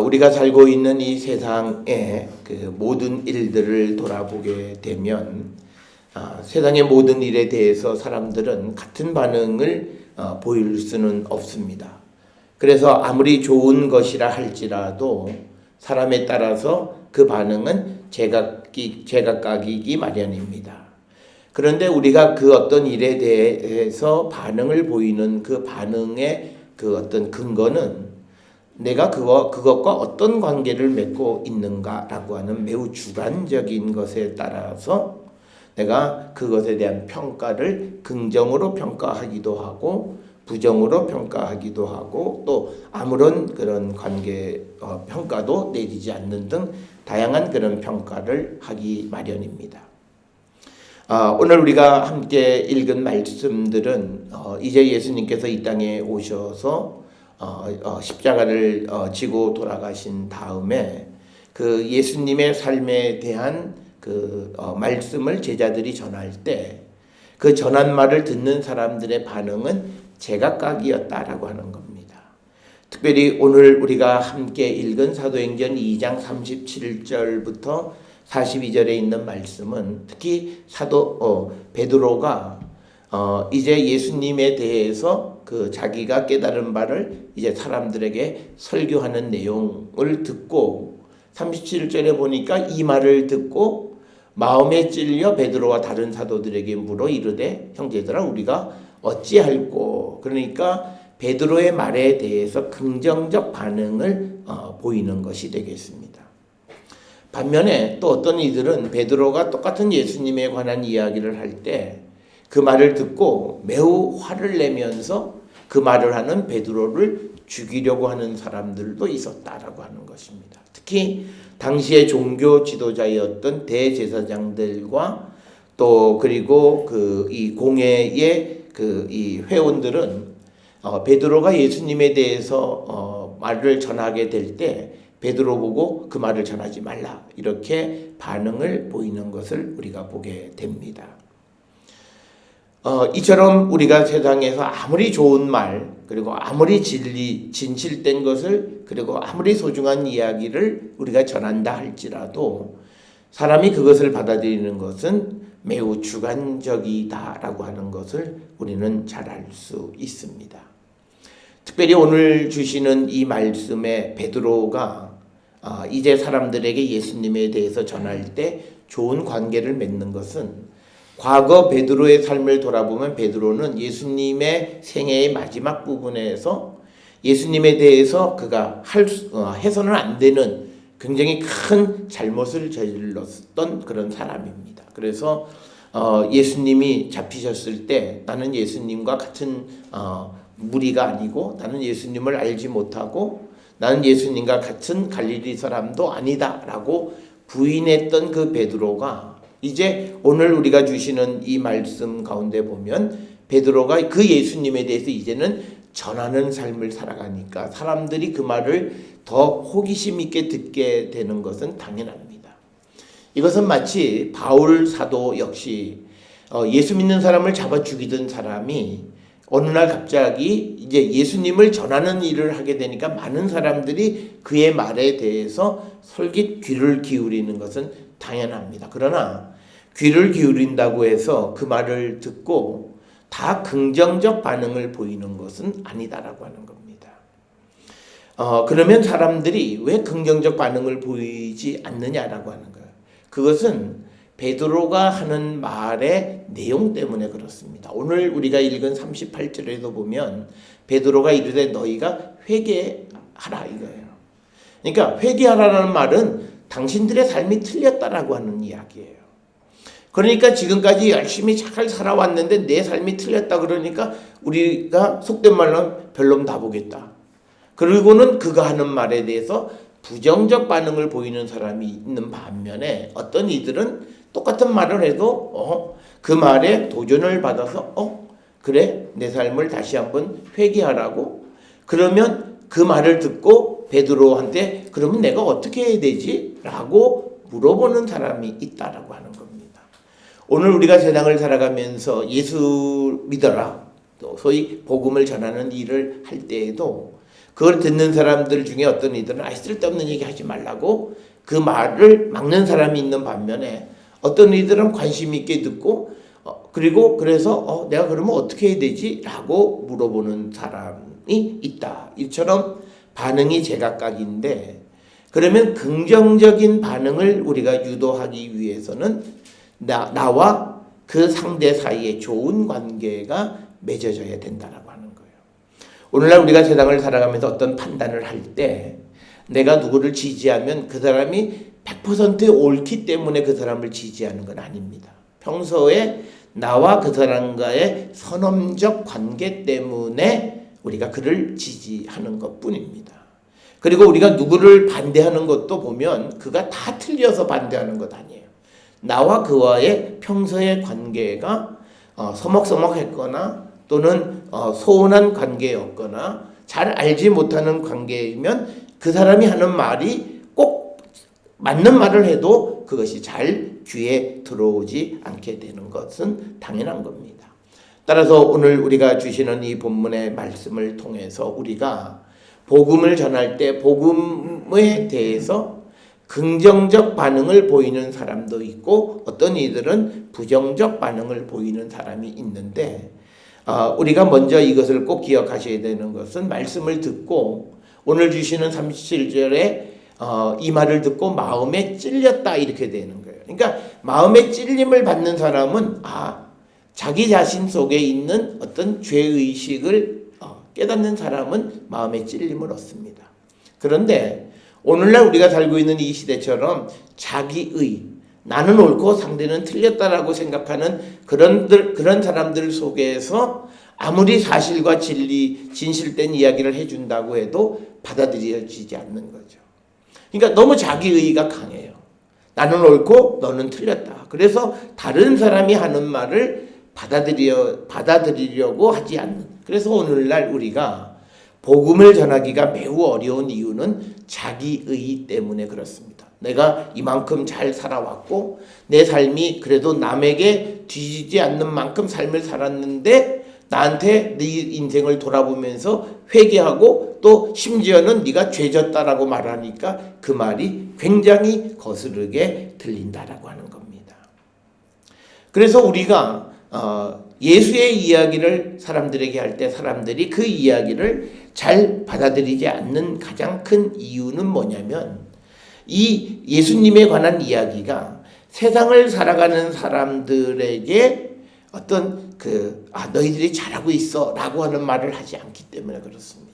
우리가 살고 있는 이 세상의 그 모든 일들을 돌아보게 되면 세상의 모든 일에 대해서 사람들은 같은 반응을 보일 수는 없습니다. 그래서 아무리 좋은 것이라 할지라도 사람에 따라서 그 반응은 제각각이기 마련입니다. 그런데 우리가 그 어떤 일에 대해서 반응을 보이는 그 반응의 그 어떤 근거는 내가 그것과 어떤 관계를 맺고 있는가라고 하는 매우 주관적인 것에 따라서 내가 그것에 대한 평가를 긍정으로 평가하기도 하고 부정으로 평가하기도 하고 또 아무런 그런 평가도 내리지 않는 등 다양한 그런 평가를 하기 마련입니다. 오늘 우리가 함께 읽은 말씀들은 이제 예수님께서 이 땅에 오셔서 십자가를 지고 돌아가신 다음에 그 예수님의 삶에 대한 그 말씀을 제자들이 전할 때 그 전한 말을 듣는 사람들의 반응은 제각각이었다라고 하는 겁니다. 특별히 오늘 우리가 함께 읽은 사도행전 2장 37절부터 42절에 있는 말씀은 특히 사도 베드로가 이제 예수님에 대해서 그 자기가 깨달은 바를 이제 사람들에게 설교하는 내용을 듣고 37절에 보니까 이 말을 듣고 마음에 찔려 베드로와 다른 사도들에게 물어 이르되 형제들아 우리가 어찌할꼬. 그러니까 베드로의 말에 대해서 긍정적 반응을 보이는 것이 되겠습니다. 반면에 또 어떤 이들은 베드로가 똑같은 예수님에 관한 이야기를 할 때 그 말을 듣고 매우 화를 내면서 그 말을 하는 베드로를 죽이려고 하는 사람들도 있었다라고 하는 것입니다. 특히 당시의 종교 지도자였던 대제사장들과 또 그리고 이 공회의 이 회원들은 베드로가 예수님에 대해서 말을 전하게 될 때 베드로 보고 그 말을 전하지 말라 이렇게 반응을 보이는 것을 우리가 보게 됩니다. 이처럼 우리가 세상에서 아무리 좋은 말 그리고 아무리 진실된 것을 그리고 아무리 소중한 이야기를 우리가 전한다 할지라도 사람이 그것을 받아들이는 것은 매우 주관적이다라고 하는 것을 우리는 잘 알 수 있습니다. 특별히 오늘 주시는 이 말씀에 베드로가 이제 사람들에게 예수님에 대해서 전할 때 좋은 관계를 맺는 것은 과거 베드로의 삶을 돌아보면 베드로는 예수님의 생애의 마지막 부분에서 예수님에 대해서 그가 해서는 안 되는 굉장히 큰 잘못을 저질렀던 그런 사람입니다. 그래서 예수님이 잡히셨을 때 나는 예수님과 같은 무리가 아니고 나는 예수님을 알지 못하고 나는 예수님과 같은 갈릴리 사람도 아니다라고 부인했던 그 베드로가 이제 오늘 우리가 주시는 이 말씀 가운데 보면 베드로가 그 예수님에 대해서 이제는 전하는 삶을 살아가니까 사람들이 그 말을 더 호기심 있게 듣게 되는 것은 당연합니다. 이것은 마치 바울 사도 역시 예수 믿는 사람을 잡아 죽이던 사람이 어느 날 갑자기 이제 예수님을 전하는 일을 하게 되니까 많은 사람들이 그의 말에 대해서 솔깃 귀를 기울이는 것은 당연합니다. 그러나 귀를 기울인다고 해서 그 말을 듣고 다 긍정적 반응을 보이는 것은 아니다라고 하는 겁니다. 그러면 사람들이 왜 긍정적 반응을 보이지 않느냐라고 하는 거예요. 그것은 베드로가 하는 말의 내용 때문에 그렇습니다. 오늘 우리가 읽은 38절에도 보면 베드로가 이르되 너희가 회개하라 이거예요. 그러니까 회개하라는 말은 당신들의 삶이 틀렸다라고 하는 이야기예요. 그러니까 지금까지 열심히 잘 살아왔는데 내 삶이 틀렸다 그러니까 우리가 속된 말로 별놈 다 보겠다. 그리고는 그가 하는 말에 대해서 부정적 반응을 보이는 사람이 있는 반면에 어떤 이들은 똑같은 말을 해도 그 말에 도전을 받아서 그래 내 삶을 다시 한번 회개하라고 그러면 그 말을 듣고 베드로한테 그러면 내가 어떻게 해야 되지? 라고 물어보는 사람이 있다라고 하는 겁니다. 오늘 우리가 세상을 살아가면서 예수 믿어라 또 소위 복음을 전하는 일을 할 때에도 그걸 듣는 사람들 중에 어떤 이들은 쓸데없는 얘기 하지 말라고 그 말을 막는 사람이 있는 반면에 어떤 이들은 관심 있게 듣고 그리고 그래서 내가 그러면 어떻게 해야 되지? 라고 물어보는 사람이 있다. 이처럼 반응이 제각각인데 그러면 긍정적인 반응을 우리가 유도하기 위해서는 나와 그 상대 사이에 좋은 관계가 맺어져야 된다라고 하는 거예요. 오늘날 우리가 세상을 살아가면서 어떤 판단을 할 때 내가 누구를 지지하면 그 사람이 100% 옳기 때문에 그 사람을 지지하는 건 아닙니다. 평소에 나와 그 사람과의 선험적 관계 때문에 우리가 그를 지지하는 것뿐입니다. 그리고 우리가 누구를 반대하는 것도 보면 그가 다 틀려서 반대하는 것 아니에요. 나와 그와의 평소의 관계가 서먹서먹했거나 또는 소원한 관계였거나 잘 알지 못하는 관계이면 그 사람이 하는 말이 꼭 맞는 말을 해도 그것이 잘 귀에 들어오지 않게 되는 것은 당연한 겁니다. 따라서 오늘 우리가 주시는 이 본문의 말씀을 통해서 우리가 복음을 전할 때 복음에 대해서 긍정적 반응을 보이는 사람도 있고 어떤 이들은 부정적 반응을 보이는 사람이 있는데 우리가 먼저 이것을 꼭 기억하셔야 되는 것은 말씀을 듣고 오늘 주시는 37절에 이 말을 듣고 마음에 찔렸다 이렇게 되는 거예요. 그러니까 마음에 찔림을 받는 사람은 자기 자신 속에 있는 어떤 죄의식을 깨닫는 사람은 마음에 찔림을 얻습니다. 그런데 오늘날 우리가 살고 있는 이 시대처럼 자기의 나는 옳고 상대는 틀렸다라고 생각하는 그런 사람들 속에서 아무리 사실과 진리, 진실된 이야기를 해준다고 해도 받아들여지지 않는 거죠. 그러니까 너무 자기의가 강해요. 나는 옳고 너는 틀렸다. 그래서 다른 사람이 하는 말을 받아들이려고 하지 않는. 그래서 오늘날 우리가 복음을 전하기가 매우 어려운 이유는 자기의 때문에 그렇습니다. 내가 이만큼 잘 살아왔고 내 삶이 그래도 남에게 뒤지지 않는 만큼 삶을 살았는데 나한테 네 인생을 돌아보면서 회개하고 또 심지어는 네가 죄졌다라고 말하니까 그 말이 굉장히 거스르게 들린다라고 하는 겁니다. 그래서 우리가 예수의 이야기를 사람들에게 할 때 사람들이 그 이야기를 잘 받아들이지 않는 가장 큰 이유는 뭐냐면 이 예수님에 관한 이야기가 세상을 살아가는 사람들에게 어떤 너희들이 잘하고 있어 라고 하는 말을 하지 않기 때문에 그렇습니다.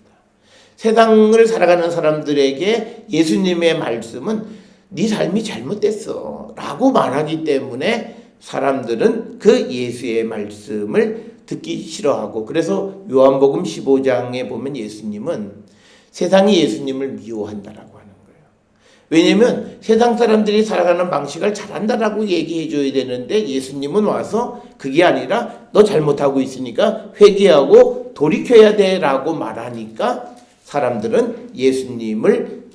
세상을 살아가는 사람들에게 예수님의 말씀은 네 삶이 잘못됐어 라고 말하기 때문에 사람들은 그 예수의 말씀을 듣기 싫어하고 그래서 요한복음 15장에 보면 예수님은 세상이 예수님을 미워한다라고 하는 거예요. 왜냐하면 세상 사람들이 살아가는 방식을 잘한다라고 얘기해 줘야 되는데 예수님은 와서 그게 아니라 너 잘못하고 있으니까 회개하고 돌이켜야 돼라고 말하니까 사람들은 예수님을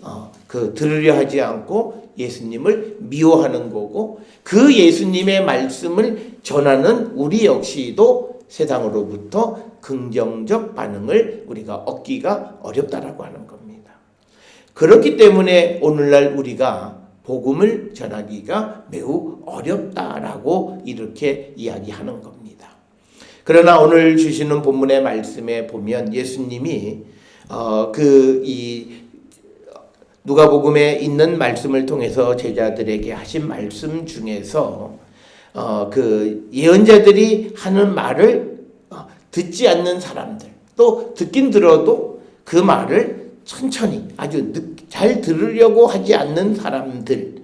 들으려 하지 않고 예수님을 미워하는 거고 그 예수님의 말씀을 전하는 우리 역시도 세상으로부터 긍정적 반응을 우리가 얻기가 어렵다라고 하는 겁니다. 그렇기 때문에 오늘날 우리가 복음을 전하기가 매우 어렵다라고 이렇게 이야기하는 겁니다. 그러나 오늘 주시는 본문의 말씀에 보면 예수님이 누가복음에 있는 말씀을 통해서 제자들에게 하신 말씀 중에서 예언자들이 하는 말을 듣지 않는 사람들 또 듣긴 들어도 그 말을 천천히 아주 잘 들으려고 하지 않는 사람들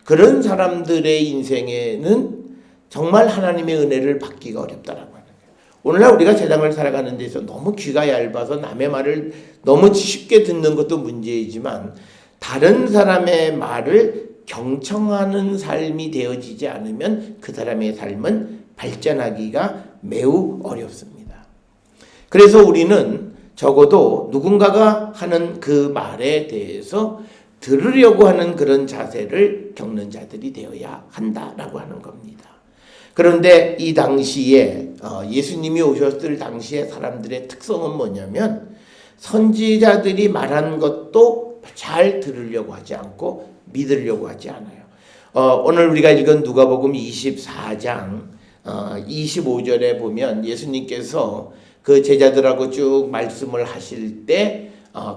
그런 사람들의 인생에는 정말 하나님의 은혜를 받기가 어렵다라고 하는 거예요. 오늘날 우리가 세상을 살아가는 데서 너무 귀가 얇아서 남의 말을 너무 쉽게 듣는 것도 문제이지만 다른 사람의 말을 경청하는 삶이 되어지지 않으면 그 사람의 삶은 발전하기가 매우 어렵습니다. 그래서 우리는 적어도 누군가가 하는 그 말에 대해서 들으려고 하는 그런 자세를 겪는 자들이 되어야 한다라고 하는 겁니다. 그런데 이 당시에 예수님이 오셨을 당시에 사람들의 특성은 뭐냐면 선지자들이 말한 것도 잘 들으려고 하지 않고 믿으려고 하지 않아요. 오늘 우리가 읽은 누가복음 24장 25절에 보면 예수님께서 그 제자들하고 쭉 말씀을 하실 때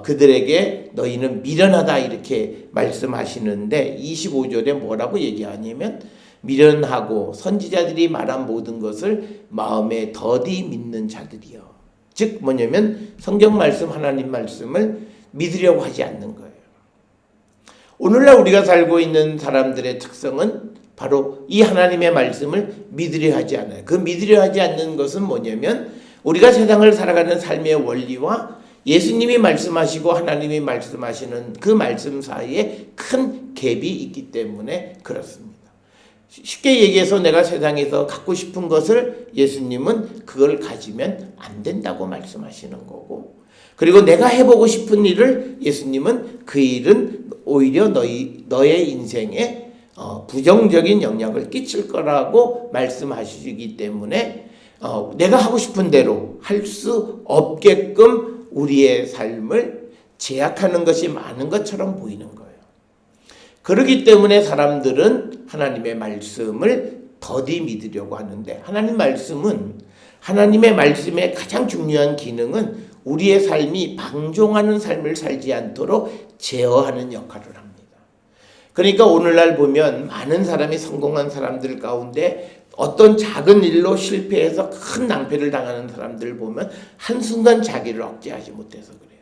그들에게 너희는 미련하다 이렇게 말씀하시는데 25절에 뭐라고 얘기하냐면 미련하고 선지자들이 말한 모든 것을 마음에 더디 믿는 자들이요. 즉 뭐냐면 성경 말씀 하나님 말씀을 믿으려고 하지 않는 거예요. 오늘날 우리가 살고 있는 사람들의 특성은 바로 이 하나님의 말씀을 믿으려 하지 않아요. 그 믿으려 하지 않는 것은 뭐냐면 우리가 세상을 살아가는 삶의 원리와 예수님이 말씀하시고 하나님이 말씀하시는 그 말씀 사이에 큰 갭이 있기 때문에 그렇습니다. 쉽게 얘기해서 내가 세상에서 갖고 싶은 것을 예수님은 그걸 가지면 안 된다고 말씀하시는 거고, 그리고 내가 해보고 싶은 일을 예수님은 그 일은 오히려 너의 인생에 부정적인 영향을 끼칠 거라고 말씀하시기 때문에 내가 하고 싶은 대로 할 수 없게끔 우리의 삶을 제약하는 것이 많은 것처럼 보이는 거예요. 그렇기 때문에 사람들은 하나님의 말씀을 더디 믿으려고 하는데, 하나님의 말씀의 가장 중요한 기능은 우리의 삶이 방종하는 삶을 살지 않도록 제어하는 역할을 합니다. 그러니까 오늘날 보면 많은 사람이 성공한 사람들 가운데 어떤 작은 일로 실패해서 큰 낭패를 당하는 사람들 보면 한순간 자기를 억제하지 못해서 그래요.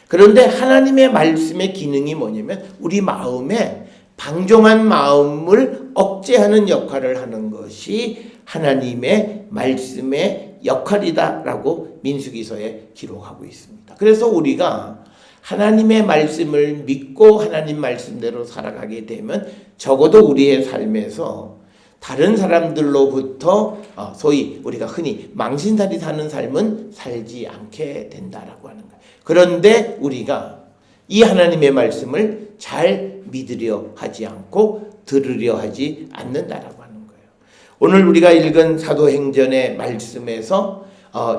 그런데 하나님의 말씀의 기능이 뭐냐면 우리 마음에 방종한 마음을 억제하는 역할을 하는 것이 하나님의 말씀의 역할이다라고 민수기서에 기록하고 있습니다. 그래서 우리가 하나님의 말씀을 믿고 하나님 말씀대로 살아가게 되면 적어도 우리의 삶에서 다른 사람들로부터 소위 우리가 흔히 망신살이 사는 삶은 살지 않게 된다라고 하는 거예요. 그런데 우리가 이 하나님의 말씀을 잘 믿으려 하지 않고 들으려 하지 않는다라고 하는 거예요. 오늘 우리가 읽은 사도행전의 말씀에서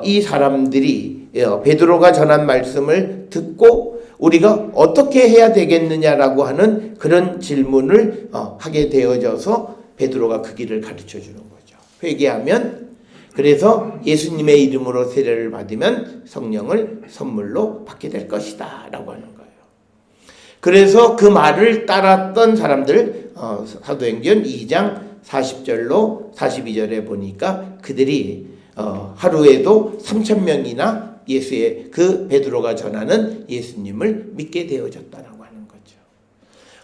이 사람들이 베드로가 전한 말씀을 듣고 우리가 어떻게 해야 되겠느냐라고 하는 그런 질문을 하게 되어져서 베드로가 그 길을 가르쳐 주는 거죠. 회개하면, 그래서 예수님의 이름으로 세례를 받으면 성령을 선물로 받게 될 것이다 라고 하는 거예요. 그래서 그 말을 따랐던 사람들, 사도행전 2장 40절로 42절에 보니까 그들이 하루에도 3,000명이나 예수의 그 베드로가 전하는 예수님을 믿게 되어졌다라고 하는 거죠.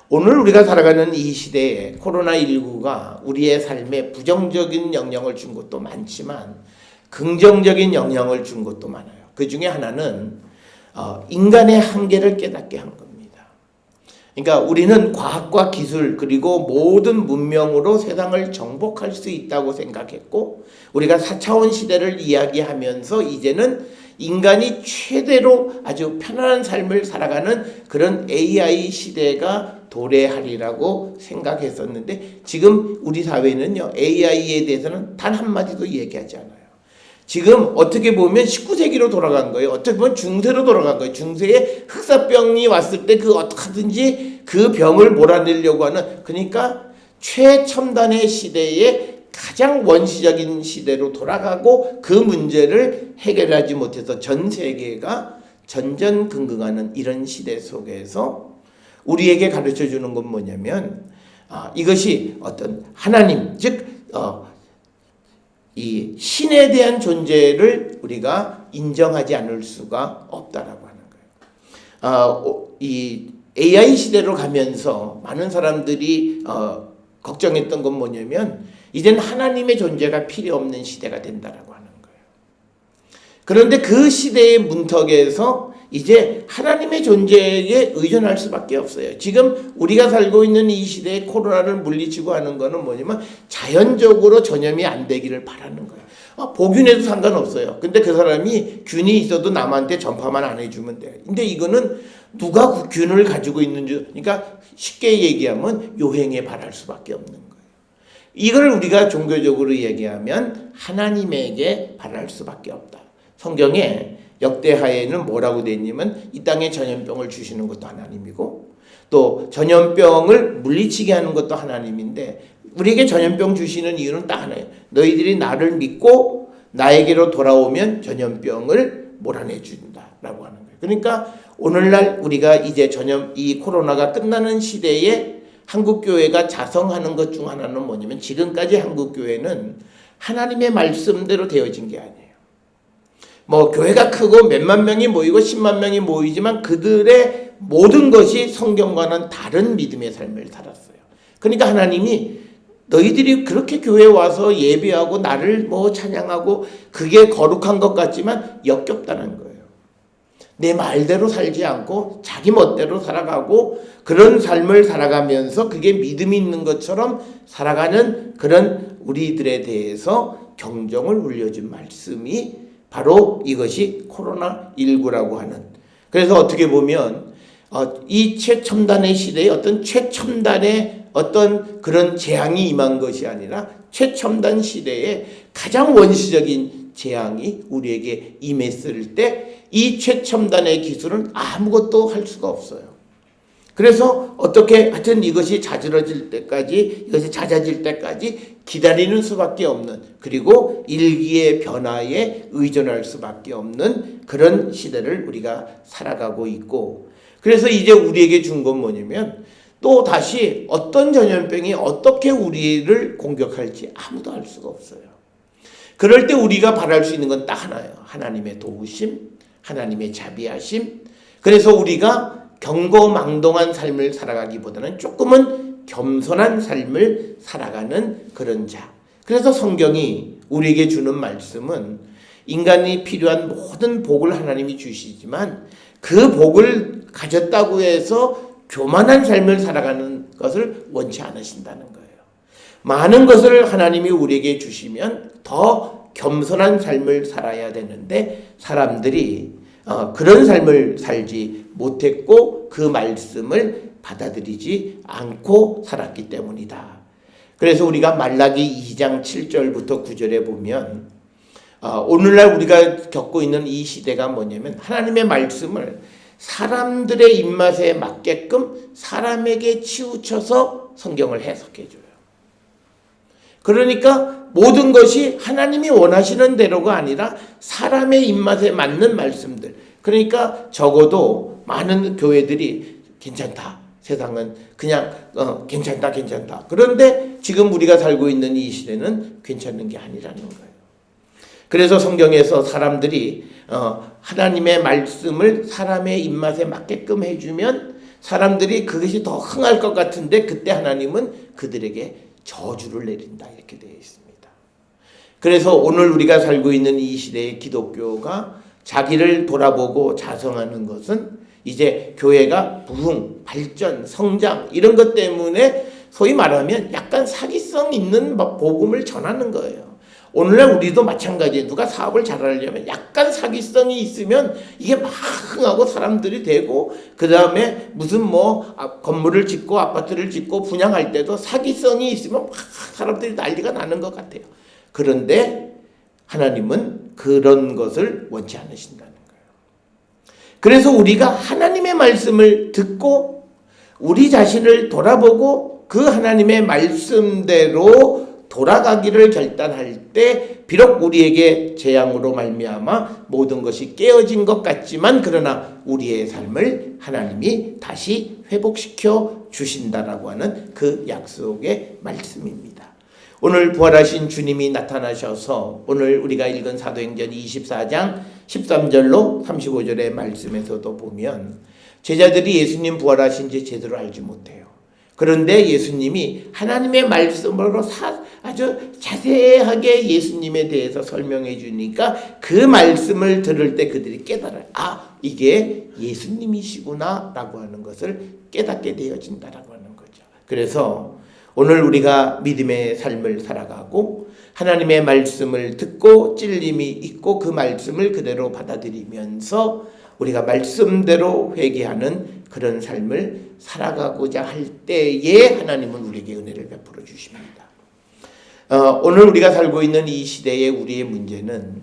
오늘 우리가 살아가는 이 시대에 코로나19가 우리의 삶에 부정적인 영향을 준 것도 많지만 긍정적인 영향을 준 것도 많아요. 그 중에 하나는 인간의 한계를 깨닫게 한 겁니다. 그러니까 우리는 과학과 기술 그리고 모든 문명으로 세상을 정복할 수 있다고 생각했고, 우리가 4차원 시대를 이야기하면서 이제는 인간이 최대로 아주 편안한 삶을 살아가는 그런 AI 시대가 도래하리라고 생각했었는데, 지금 우리 사회는요 AI에 대해서는 단 한마디도 얘기하지 않아요. 지금 어떻게 보면 19세기로 돌아간 거예요. 어떻게 보면 중세로 돌아간 거예요. 중세에 흑사병이 왔을 때 그 어떻게든지 그 병을 몰아내려고 하는, 그러니까 최첨단의 시대에 가장 원시적인 시대로 돌아가고 그 문제를 해결하지 못해서 전 세계가 전전긍긍하는 이런 시대 속에서 우리에게 가르쳐 주는 건 뭐냐면 이것이 어떤 하나님, 즉 이 신에 대한 존재를 우리가 인정하지 않을 수가 없다라고 하는 거예요. 이 AI 시대로 가면서 많은 사람들이 걱정했던 건 뭐냐면 이제는 하나님의 존재가 필요 없는 시대가 된다라고 하는 거예요. 그런데 그 시대의 문턱에서 이제 하나님의 존재에 의존할 수밖에 없어요. 지금 우리가 살고 있는 이 시대에 코로나를 물리치고 하는 거는 뭐냐면 자연적으로 전염이 안 되기를 바라는 거예요. 보균해도 상관없어요. 근데 그 사람이 균이 있어도 남한테 전파만 안 해주면 돼요. 근데 이거는 누가 그 균을 가지고 있는지, 그러니까 쉽게 얘기하면 요행에 바랄 수밖에 없는 거예요. 이걸 우리가 종교적으로 얘기하면 하나님에게 바랄 수밖에 없다. 성경에 역대하에는 뭐라고 되어 있냐면 이 땅에 전염병을 주시는 것도 하나님이고 또 전염병을 물리치게 하는 것도 하나님인데 우리에게 전염병 주시는 이유는 딱 하나예요. 너희들이 나를 믿고 나에게로 돌아오면 전염병을 몰아내 준다라고 하는 거예요. 그러니까 오늘날 우리가 이제 이 코로나가 끝나는 시대에 한국 교회가 자성하는 것 중 하나는 뭐냐면 지금까지 한국 교회는 하나님의 말씀대로 되어진 게 아니에요. 뭐 교회가 크고 몇만 명이 모이고 10만 명이 모이지만 그들의 모든 것이 성경과는 다른 믿음의 삶을 살았어요. 그러니까 하나님이 너희들이 그렇게 교회에 와서 예배하고 나를 뭐 찬양하고 그게 거룩한 것 같지만 역겹다는 거예요. 내 말대로 살지 않고 자기 멋대로 살아가고 그런 삶을 살아가면서 그게 믿음이 있는 것처럼 살아가는 그런 우리들에 대해서 경종을 울려준 말씀이 바로 이것이 코로나19라고 하는. 그래서 어떻게 보면 이 최첨단의 시대에 어떤 최첨단의 어떤 그런 재앙이 임한 것이 아니라 최첨단 시대에 가장 원시적인 재앙이 우리에게 임했을 때 이 최첨단의 기술은 아무것도 할 수가 없어요. 그래서 어떻게 하여튼 이것이 잦아질 때까지 기다리는 수밖에 없는 그리고 일기의 변화에 의존할 수밖에 없는 그런 시대를 우리가 살아가고 있고 그래서 이제 우리에게 준 건 뭐냐면 또 다시 어떤 전염병이 어떻게 우리를 공격할지 아무도 알 수가 없어요. 그럴 때 우리가 바랄 수 있는 건 딱 하나예요. 하나님의 도우심, 하나님의 자비하심. 그래서 우리가 경거망동한 삶을 살아가기보다는 조금은 겸손한 삶을 살아가는 그런 자. 그래서 성경이 우리에게 주는 말씀은 인간이 필요한 모든 복을 하나님이 주시지만 그 복을 가졌다고 해서 교만한 삶을 살아가는 것을 원치 않으신다는 거예요. 많은 것을 하나님이 우리에게 주시면 더 겸손한 삶을 살아야 되는데 사람들이 그런 삶을 살지 못했고 그 말씀을 받아들이지 않고 살았기 때문이다. 그래서 우리가 말라기 2장 7절부터 9절에 보면 오늘날 우리가 겪고 있는 이 시대가 뭐냐면 하나님의 말씀을 사람들의 입맛에 맞게끔 사람에게 치우쳐서 성경을 해석해줘요. 그러니까 모든 것이 하나님이 원하시는 대로가 아니라 사람의 입맛에 맞는 말씀들. 그러니까 적어도 많은 교회들이 괜찮다. 세상은 그냥 괜찮다. 그런데 지금 우리가 살고 있는 이 시대는 괜찮은 게 아니라는 거예요. 그래서 성경에서 사람들이 하나님의 말씀을 사람의 입맛에 맞게끔 해주면 사람들이 그것이 더 흥할 것 같은데 그때 하나님은 그들에게 저주를 내린다 이렇게 되어 있습니다. 그래서 오늘 우리가 살고 있는 이 시대의 기독교가 자기를 돌아보고 자성하는 것은 이제 교회가 부흥, 발전, 성장 이런 것 때문에 소위 말하면 약간 사기성 있는 복음을 전하는 거예요. 오늘날 우리도 마찬가지예요. 누가 사업을 잘하려면 약간 사기성이 있으면 이게 막 흥하고 사람들이 되고 그 다음에 무슨 건물을 짓고 아파트를 짓고 분양할 때도 사기성이 있으면 막 사람들이 난리가 나는 것 같아요. 그런데 하나님은 그런 것을 원치 않으신다는 거예요. 그래서 우리가 하나님의 말씀을 듣고 우리 자신을 돌아보고 그 하나님의 말씀대로 돌아가기를 결단할 때 비록 우리에게 재앙으로 말미암아 모든 것이 깨어진 것 같지만 그러나 우리의 삶을 하나님이 다시 회복시켜 주신다라고 하는 그 약속의 말씀입니다. 오늘 부활하신 주님이 나타나셔서 오늘 우리가 읽은 사도행전 24장 13절로 35절의 말씀에서도 보면 제자들이 예수님 부활하신지 제대로 알지 못해요. 그런데 예수님이 하나님의 말씀으로 아주 자세하게 예수님에 대해서 설명해 주니까 그 말씀을 들을 때 그들이 깨달아요. 이게 예수님이시구나 라고 하는 것을 깨닫게 되어진다라고 하는 거죠. 그래서 오늘 우리가 믿음의 삶을 살아가고 하나님의 말씀을 듣고 찔림이 있고 그 말씀을 그대로 받아들이면서 우리가 말씀대로 회개하는 그런 삶을 살아가고자 할 때에 하나님은 우리에게 은혜를 베풀어 주십니다. 오늘 우리가 살고 있는 이 시대의 우리의 문제는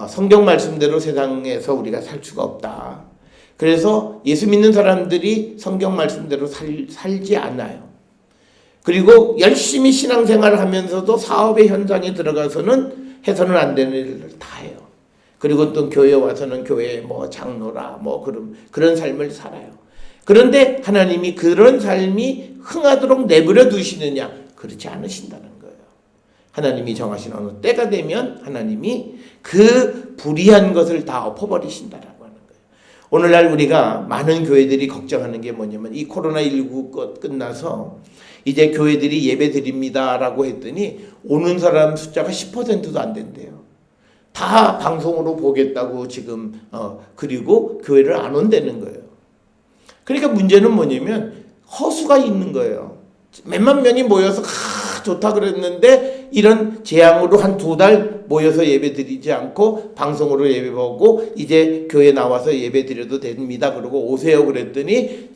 성경 말씀대로 세상에서 우리가 살 수가 없다. 그래서 예수 믿는 사람들이 성경 말씀대로 살지 않아요. 그리고 열심히 신앙생활을 하면서도 사업의 현장에 들어가서는 해서는 안 되는 일을 다 해요. 그리고 또 교회에 와서는 교회 장로라 그런 삶을 살아요. 그런데 하나님이 그런 삶이 흥하도록 내버려 두시느냐? 그렇지 않으신다는 거예요. 하나님이 정하신 어느 때가 되면 하나님이 그 불의한 것을 다 엎어버리신다라고 하는 거예요. 오늘날 우리가 많은 교회들이 걱정하는 게 뭐냐면 이 코로나19 끝나서 이제 교회들이 예배 드립니다라고 했더니 오는 사람 숫자가 10%도 안 된대요. 다 방송으로 보겠다고 지금 그리고 교회를 안 온다는 거예요. 그러니까 문제는 뭐냐면 허수가 있는 거예요. 몇만 명이 모여서 좋다 그랬는데 이런 재앙으로 한 2달 모여서 예배 드리지 않고 방송으로 예배 보고 이제 교회 나와서 예배 드려도 됩니다. 그러고 오세요 그랬더니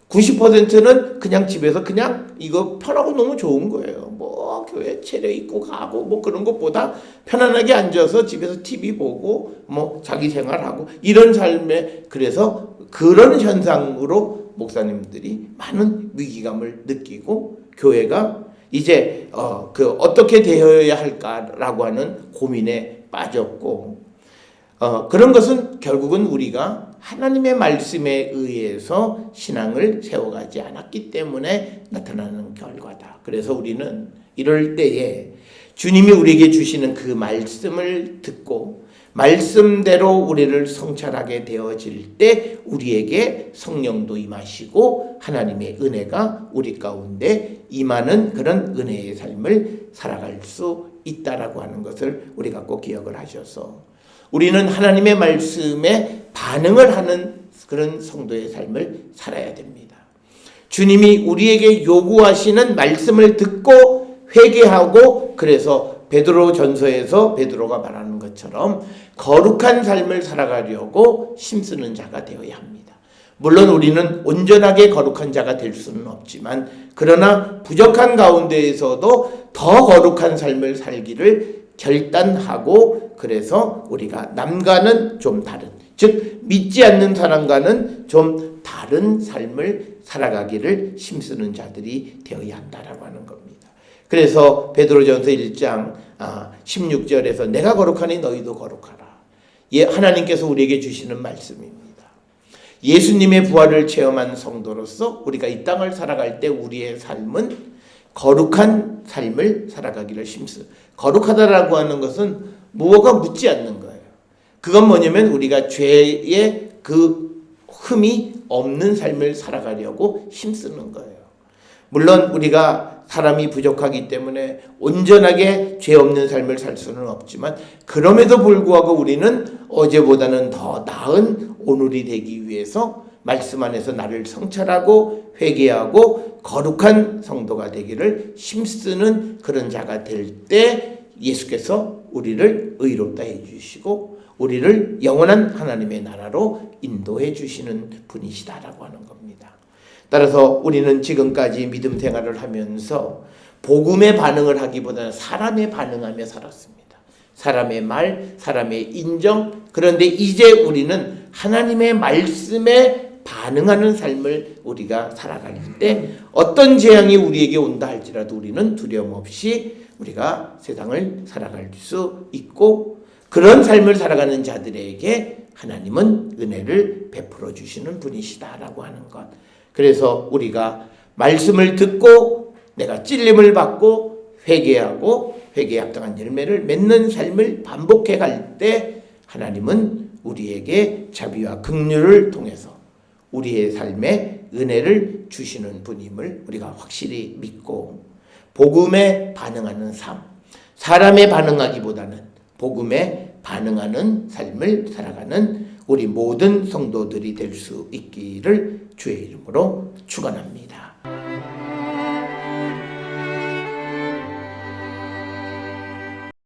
90%는 그냥 집에서 그냥 이거 편하고 너무 좋은 거예요. 교회 차려 입고 가고 그런 것보다 편안하게 앉아서 집에서 TV 보고 자기 생활하고 이런 삶에 그래서 그런 현상으로 목사님들이 많은 위기감을 느끼고 교회가 이제 어떻게 되어야 할까라고 하는 고민에 빠졌고 그런 것은 결국은 우리가 하나님의 말씀에 의해서 신앙을 세워가지 않았기 때문에 나타나는 결과다. 그래서 우리는 이럴 때에 주님이 우리에게 주시는 그 말씀을 듣고 말씀대로 우리를 성찰하게 되어질 때 우리에게 성령도 임하시고 하나님의 은혜가 우리 가운데 임하는 그런 은혜의 삶을 살아갈 수 있다라고 하는 것을 우리가 꼭 기억을 하셔서 우리는 하나님의 말씀에 반응을 하는 그런 성도의 삶을 살아야 됩니다. 주님이 우리에게 요구하시는 말씀을 듣고 회개하고 그래서 베드로 전서에서 베드로가 말하는 것처럼 거룩한 삶을 살아가려고 힘쓰는 자가 되어야 합니다. 물론 우리는 온전하게 거룩한 자가 될 수는 없지만 그러나 부족한 가운데에서도 더 거룩한 삶을 살기를 결단하고 그래서 우리가 남과는 좀 다른 즉 믿지 않는 사람과는 좀 다른 삶을 살아가기를 힘쓰는 자들이 되어야 한다라고 하는 겁니다. 그래서 베드로전서 1장 16절에서 내가 거룩하니 너희도 거룩하라. 하나님께서 우리에게 주시는 말씀입니다. 예수님의 부활을 체험한 성도로서 우리가 이 땅을 살아갈 때 우리의 삶은 거룩한 삶을 살아가기를 힘쓰. 거룩하다라고 하는 것은 무엇과 묻지 않는 거예요. 그건 뭐냐면 우리가 죄의 그 흠이 없는 삶을 살아가려고 힘쓰는 거예요. 물론 우리가 사람이 부족하기 때문에 온전하게 죄 없는 삶을 살 수는 없지만 그럼에도 불구하고 우리는 어제보다는 더 나은 오늘이 되기 위해서 말씀 안에서 나를 성찰하고 회개하고 거룩한 성도가 되기를 힘쓰는 그런 자가 될 때 예수께서 우리를 의롭다 해주시고 우리를 영원한 하나님의 나라로 인도해 주시는 분이시다라고 하는 겁니다. 따라서 우리는 지금까지 믿음 생활을 하면서 복음에 반응을 하기보다는 사람에 반응하며 살았습니다. 사람의 말, 사람의 인정. 그런데 이제 우리는 하나님의 말씀에 반응하는 삶을 우리가 살아갈 때 어떤 재앙이 우리에게 온다 할지라도 우리는 두려움 없이 우리가 세상을 살아갈 수 있고 그런 삶을 살아가는 자들에게 하나님은 은혜를 베풀어 주시는 분이시다라고 하는 것. 그래서 우리가 말씀을 듣고 내가 찔림을 받고 회개하고 회개에 합당한 열매를 맺는 삶을 반복해 갈 때 하나님은 우리에게 자비와 긍휼을 통해서 우리의 삶에 은혜를 주시는 분임을 우리가 확실히 믿고 복음에 반응하는 삶, 사람에 반응하기보다는 복음에 반응하는 삶을 살아가는 우리 모든 성도들이 될 수 있기를 주의 이름으로 축원합니다.